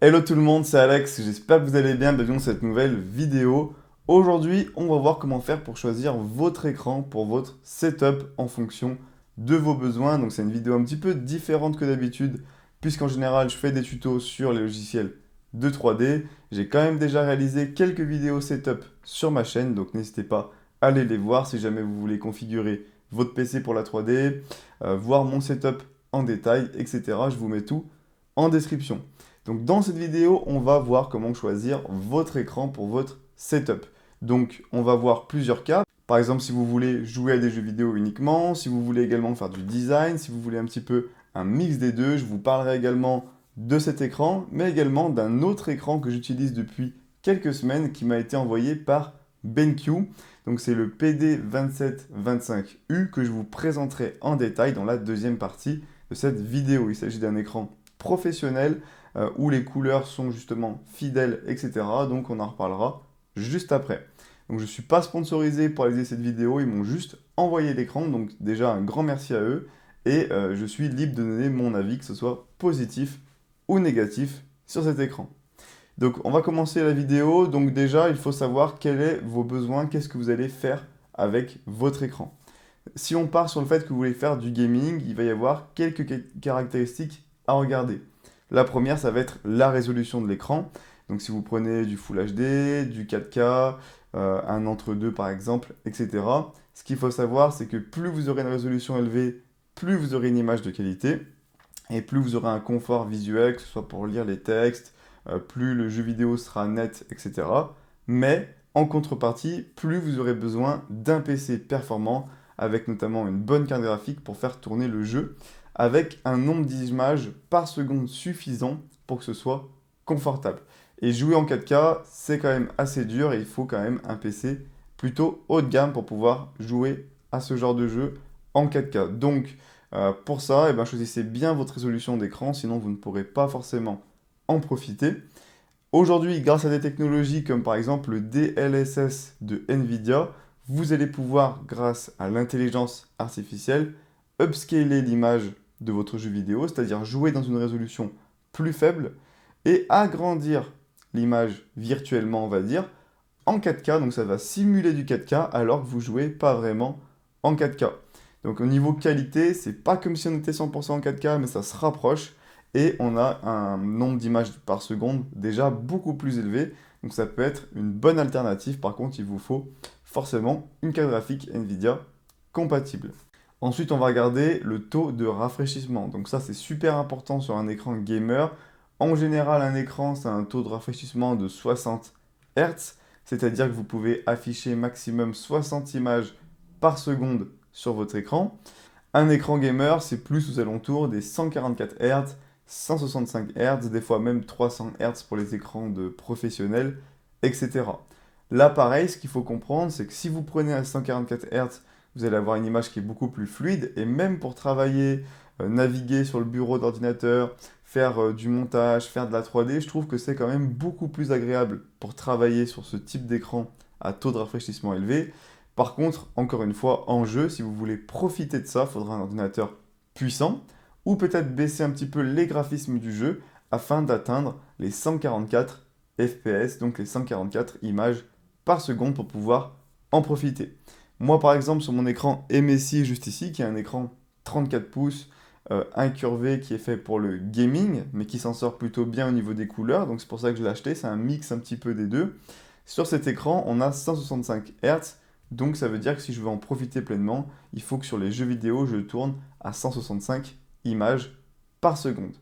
Hello tout le monde, c'est Alex, j'espère que vous allez bien, bienvenue dans cette nouvelle vidéo. Aujourd'hui, on va voir comment faire pour choisir votre écran pour votre setup en fonction de vos besoins. Donc c'est une vidéo un petit peu différente que d'habitude, puisqu'en général je fais des tutos sur les logiciels de 3D. J'ai quand même déjà réalisé quelques vidéos setup sur ma chaîne, donc n'hésitez pas à aller les voir si jamais vous voulez configurer votre PC pour la 3D, voir mon setup en détail, etc. Je vous mets tout en description. Donc dans cette vidéo, on va voir comment choisir votre écran pour votre setup. Donc on va voir plusieurs cas. Par exemple, si vous voulez jouer à des jeux vidéo uniquement, si vous voulez également faire du design, si vous voulez un petit peu un mix des deux, je vous parlerai également de cet écran, mais également d'un autre écran que j'utilise depuis quelques semaines qui m'a été envoyé par BenQ. Donc c'est le PD2725U que je vous présenterai en détail dans la deuxième partie de cette vidéo. Il s'agit d'un écran professionnel où les couleurs sont justement fidèles, etc. Donc on en reparlera juste après. Donc je ne suis pas sponsorisé pour réaliser cette vidéo, ils m'ont juste envoyé l'écran, donc déjà un grand merci à eux, et je suis libre de donner mon avis, que ce soit positif ou négatif sur cet écran. Donc on va commencer la vidéo, donc déjà il faut savoir quels sont vos besoins, qu'est-ce que vous allez faire avec votre écran. Si on part sur le fait que vous voulez faire du gaming, il va y avoir quelques caractéristiques à regarder. La première, ça va être la résolution de l'écran. Donc si vous prenez du Full HD, du 4K, un entre-deux par exemple, etc. Ce qu'il faut savoir, c'est que plus vous aurez une résolution élevée, plus vous aurez une image de qualité, et plus vous aurez un confort visuel, que ce soit pour lire les textes, plus le jeu vidéo sera net, etc. Mais en contrepartie, plus vous aurez besoin d'un PC performant, avec notamment une bonne carte graphique pour faire tourner le jeu, avec un nombre d'images par seconde suffisant pour que ce soit confortable. Et jouer en 4K, c'est quand même assez dur et il faut quand même un PC plutôt haut de gamme pour pouvoir jouer à ce genre de jeu en 4K. Donc, pour ça, eh ben, choisissez bien votre résolution d'écran, sinon vous ne pourrez pas forcément en profiter. Aujourd'hui, grâce à des technologies comme par exemple le DLSS de Nvidia, vous allez pouvoir, grâce à l'intelligence artificielle, upscaler l'image de votre jeu vidéo, c'est-à-dire jouer dans une résolution plus faible et agrandir l'image virtuellement, on va dire, en 4K. Donc ça va simuler du 4K alors que vous jouez pas vraiment en 4K. Donc au niveau qualité, c'est pas comme si on était 100% en 4K, mais ça se rapproche et on a un nombre d'images par seconde déjà beaucoup plus élevé. Donc ça peut être une bonne alternative. Par contre, il vous faut forcément une carte graphique Nvidia compatible. Ensuite, on va regarder le taux de rafraîchissement. Donc ça, c'est super important sur un écran gamer. En général, un écran, c'est un taux de rafraîchissement de 60 Hz, c'est-à-dire que vous pouvez afficher maximum 60 images par seconde sur votre écran. Un écran gamer, c'est plus aux alentours des 144 Hz, 165 Hz, des fois même 300 Hz pour les écrans de professionnels, etc. Là, pareil, ce qu'il faut comprendre, c'est que si vous prenez un 144 Hz, vous allez avoir une image qui est beaucoup plus fluide, et même pour travailler, naviguer sur le bureau d'ordinateur, faire du montage, faire de la 3D, je trouve que c'est quand même beaucoup plus agréable pour travailler sur ce type d'écran à taux de rafraîchissement élevé. Par contre, encore une fois, en jeu, si vous voulez profiter de ça, il faudra un ordinateur puissant ou peut-être baisser un petit peu les graphismes du jeu afin d'atteindre les 144 FPS, donc les 144 images par seconde pour pouvoir en profiter. Moi, par exemple, sur mon écran MSI juste ici, qui est un écran 34 pouces, incurvé qui est fait pour le gaming, mais qui s'en sort plutôt bien au niveau des couleurs, donc c'est pour ça que je l'ai acheté, c'est un mix un petit peu des deux. Sur cet écran, on a 165 Hz, donc ça veut dire que si je veux en profiter pleinement, il faut que sur les jeux vidéo, je tourne à 165 images par seconde.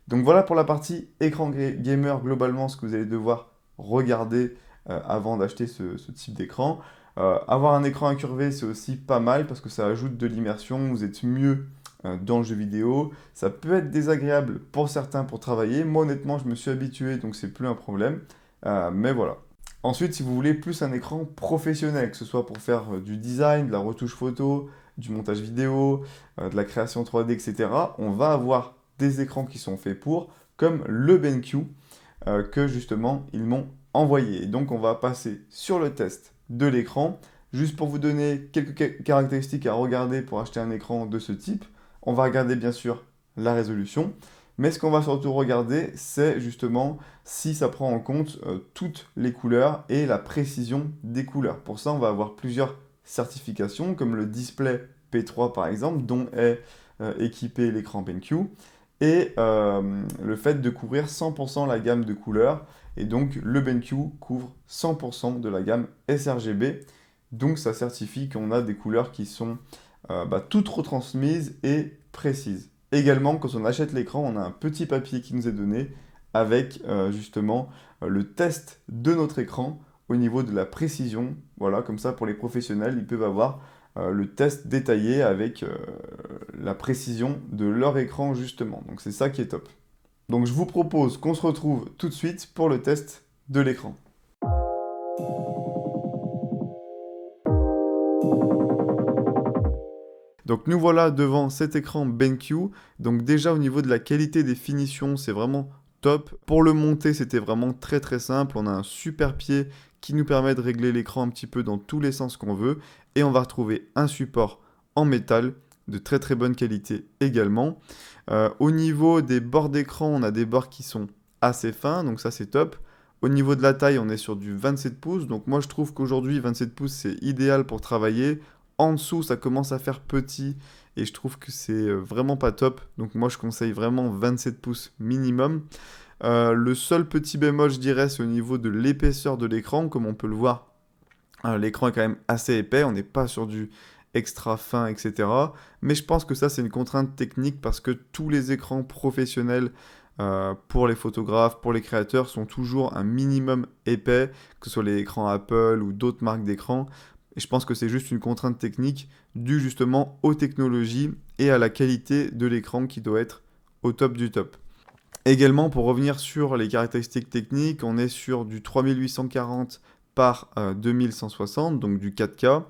Donc voilà pour la partie écran gamer, globalement ce que vous allez devoir regarder avant d'acheter ce type d'écran. Avoir un écran incurvé, c'est aussi pas mal parce que ça ajoute de l'immersion, vous êtes mieux dans le jeu vidéo. Ça peut être désagréable pour certains pour travailler. Moi honnêtement, je me suis habitué, donc c'est plus un problème. Mais voilà. Ensuite, si vous voulez plus un écran professionnel, que ce soit pour faire du design, de la retouche photo, du montage vidéo, de la création 3D, etc., on va avoir des écrans qui sont faits pour, comme le BenQ, que justement ils m'ont envoyé. Et donc on va passer sur le test de l'écran. Juste pour vous donner quelques caractéristiques à regarder pour acheter un écran de ce type, on va regarder bien sûr la résolution, Mais ce qu'on va surtout regarder, c'est justement si ça prend en compte toutes les couleurs et la précision des couleurs. Pour ça, on va avoir plusieurs certifications, comme le display P3 par exemple, dont est équipé l'écran BenQ, et le fait de couvrir 100% la gamme de couleurs. Et donc, le BenQ couvre 100% de la gamme sRGB. Donc, ça certifie qu'on a des couleurs qui sont toutes retransmises et précises. Également, quand on achète l'écran, on a un petit papier qui nous est donné avec justement le test de notre écran au niveau de la précision. Voilà, comme ça, pour les professionnels, ils peuvent avoir le test détaillé avec la précision de leur écran justement. Donc, c'est ça qui est top. Donc, je vous propose qu'on se retrouve tout de suite pour le test de l'écran. Donc nous voilà devant cet écran BenQ. Donc déjà au niveau de la qualité des finitions, c'est vraiment top. Pour le monter, c'était vraiment très très simple. On a un super pied qui nous permet de régler l'écran un petit peu dans tous les sens qu'on veut. Et on va retrouver un support en métal de très très bonne qualité également. Au niveau des bords d'écran, on a des bords qui sont assez fins, donc ça c'est top. Au niveau de la taille, on est sur du 27 pouces. Donc moi je trouve qu'aujourd'hui 27 pouces c'est idéal pour travailler. En dessous, ça commence à faire petit et je trouve que c'est vraiment pas top. Donc moi, je conseille vraiment 27 pouces minimum. Le seul petit bémol, je dirais, c'est au niveau de l'épaisseur de l'écran. Comme on peut le voir, l'écran est quand même assez épais. On n'est pas sur du extra fin, etc. Mais je pense que ça, c'est une contrainte technique parce que tous les écrans professionnels pour les photographes, pour les créateurs, sont toujours un minimum épais, que ce soit les écrans Apple ou d'autres marques d'écran. Et je pense que c'est juste une contrainte technique due justement aux technologies et à la qualité de l'écran qui doit être au top du top. Également, pour revenir sur les caractéristiques techniques, on est sur du 3840 par 2160, donc du 4K.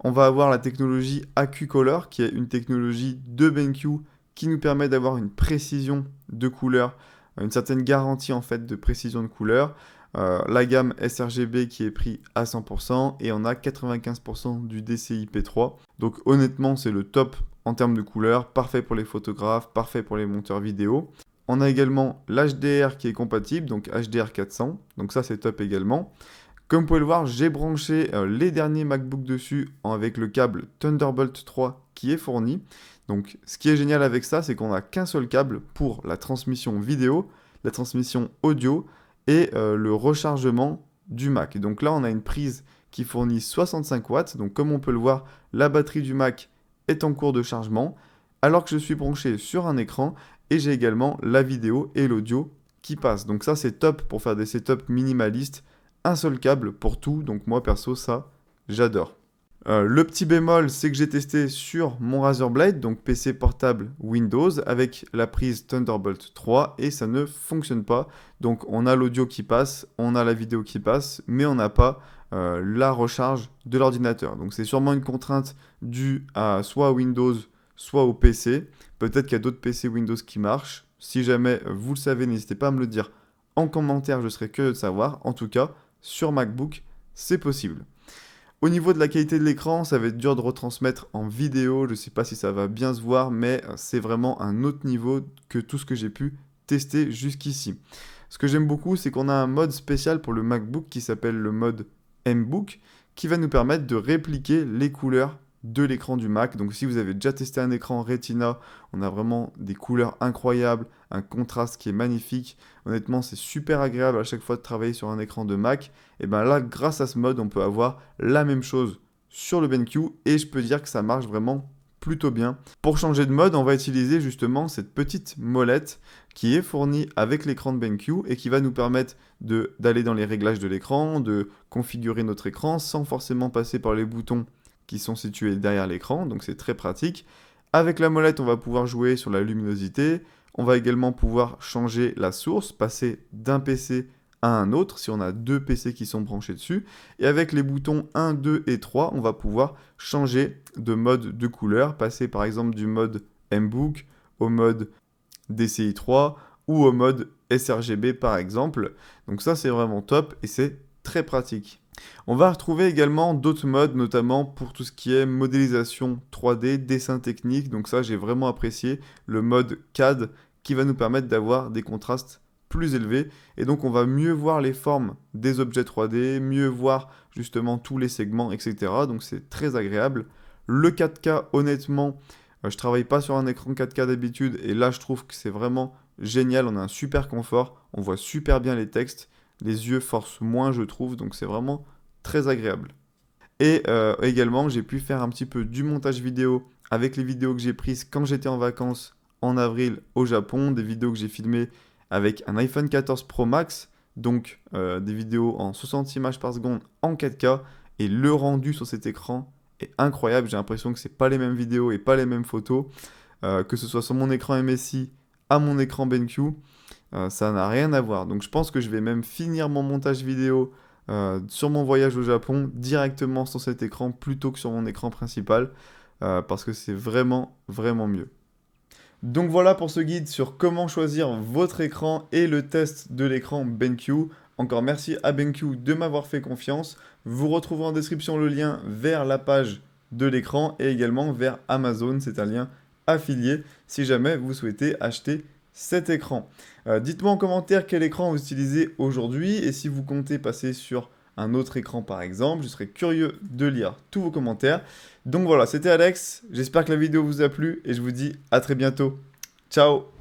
On va avoir la technologie AcuColor, qui est une technologie de BenQ qui nous permet d'avoir une précision de couleur, une certaine garantie en fait de précision de couleur. La gamme sRGB qui est pris à 100% et on a 95% du DCI P3. Donc honnêtement, c'est le top en termes de couleurs, parfait pour les photographes, parfait pour les monteurs vidéo. On a également l'HDR qui est compatible, donc HDR 400, donc ça c'est top également. Comme vous pouvez le voir, j'ai branché les derniers MacBook dessus avec le câble Thunderbolt 3 qui est fourni. Donc ce qui est génial avec ça, c'est qu'on n'a qu'un seul câble pour la transmission vidéo, la transmission audio, et le rechargement du Mac. Et donc là, on a une prise qui fournit 65 watts. Donc comme on peut le voir, la batterie du Mac est en cours de chargement, alors que je suis branché sur un écran et j'ai également la vidéo et l'audio qui passent. Donc ça, c'est top pour faire des setups minimalistes. Un seul câble pour tout. Donc moi, perso, ça, j'adore. Le petit bémol, c'est que j'ai testé sur mon Razer Blade, donc PC portable Windows, avec la prise Thunderbolt 3 et ça ne fonctionne pas. Donc on a l'audio qui passe, on a la vidéo qui passe, mais on n'a pas la recharge de l'ordinateur. Donc c'est sûrement une contrainte due à soit à Windows, soit au PC. Peut-être qu'il y a d'autres PC Windows qui marchent. Si jamais vous le savez, n'hésitez pas à me le dire en commentaire, je serais curieux de savoir. En tout cas, sur MacBook, c'est possible. Au niveau de la qualité de l'écran, ça va être dur de retransmettre en vidéo. Je ne sais pas si ça va bien se voir, mais c'est vraiment un autre niveau que tout ce que j'ai pu tester jusqu'ici. Ce que j'aime beaucoup, c'est qu'on a un mode spécial pour le MacBook qui s'appelle le mode M-Book, qui va nous permettre de répliquer les couleurs de l'écran du Mac. Donc si vous avez déjà testé un écran Retina, on a vraiment des couleurs incroyables, un contraste qui est magnifique. Honnêtement, c'est super agréable à chaque fois de travailler sur un écran de Mac. Et bien là, grâce à ce mode, on peut avoir la même chose sur le BenQ et je peux dire que ça marche vraiment plutôt bien. Pour changer de mode, on va utiliser justement cette petite molette qui est fournie avec l'écran de BenQ et qui va nous permettre d'aller dans les réglages de l'écran, de configurer notre écran sans forcément passer par les boutons qui sont situés derrière l'écran, donc c'est très pratique. Avec la molette, on va pouvoir jouer sur la luminosité, on va également pouvoir changer la source, passer d'un PC à un autre, si on a deux PC qui sont branchés dessus. Et avec les boutons 1, 2 et 3, on va pouvoir changer de mode de couleur, passer par exemple du mode M-Book au mode DCI 3 ou au mode sRGB par exemple. Donc ça, c'est vraiment top et c'est très pratique. On va retrouver également d'autres modes, notamment pour tout ce qui est modélisation 3D, dessin technique. Donc ça, j'ai vraiment apprécié le mode CAD qui va nous permettre d'avoir des contrastes plus élevés. Et donc on va mieux voir les formes des objets 3D, mieux voir justement tous les segments, etc. Donc c'est très agréable. Le 4K, honnêtement, je travaille pas sur un écran 4K d'habitude et là je trouve que c'est vraiment génial. On a un super confort, on voit super bien les textes, les yeux forcent moins je trouve, donc c'est vraiment très agréable. Et également j'ai pu faire un petit peu du montage vidéo avec les vidéos que j'ai prises quand j'étais en vacances en avril au Japon, des vidéos que j'ai filmées avec un iPhone 14 Pro Max, donc des vidéos en 60 images par seconde en 4K, et le rendu sur cet écran est incroyable. J'ai l'impression que c'est pas les mêmes vidéos et pas les mêmes photos, que ce soit sur mon écran MSI à mon écran BenQ, ça n'a rien à voir. Donc je pense que je vais même finir mon montage vidéo sur mon voyage au Japon directement sur cet écran plutôt que sur mon écran principal, parce que c'est vraiment vraiment mieux. Donc voilà pour ce guide sur comment choisir votre écran et le test de l'écran BenQ. Encore merci à BenQ de m'avoir fait confiance. Vous retrouverez en description le lien vers la page de l'écran et également vers Amazon. C'est un lien affilié si jamais vous souhaitez acheter cet écran. Dites-moi en commentaire quel écran vous utilisez aujourd'hui et si vous comptez passer sur un autre écran par exemple. Je serais curieux de lire tous vos commentaires. Donc voilà, c'était Alex. J'espère que la vidéo vous a plu et je vous dis à très bientôt. Ciao!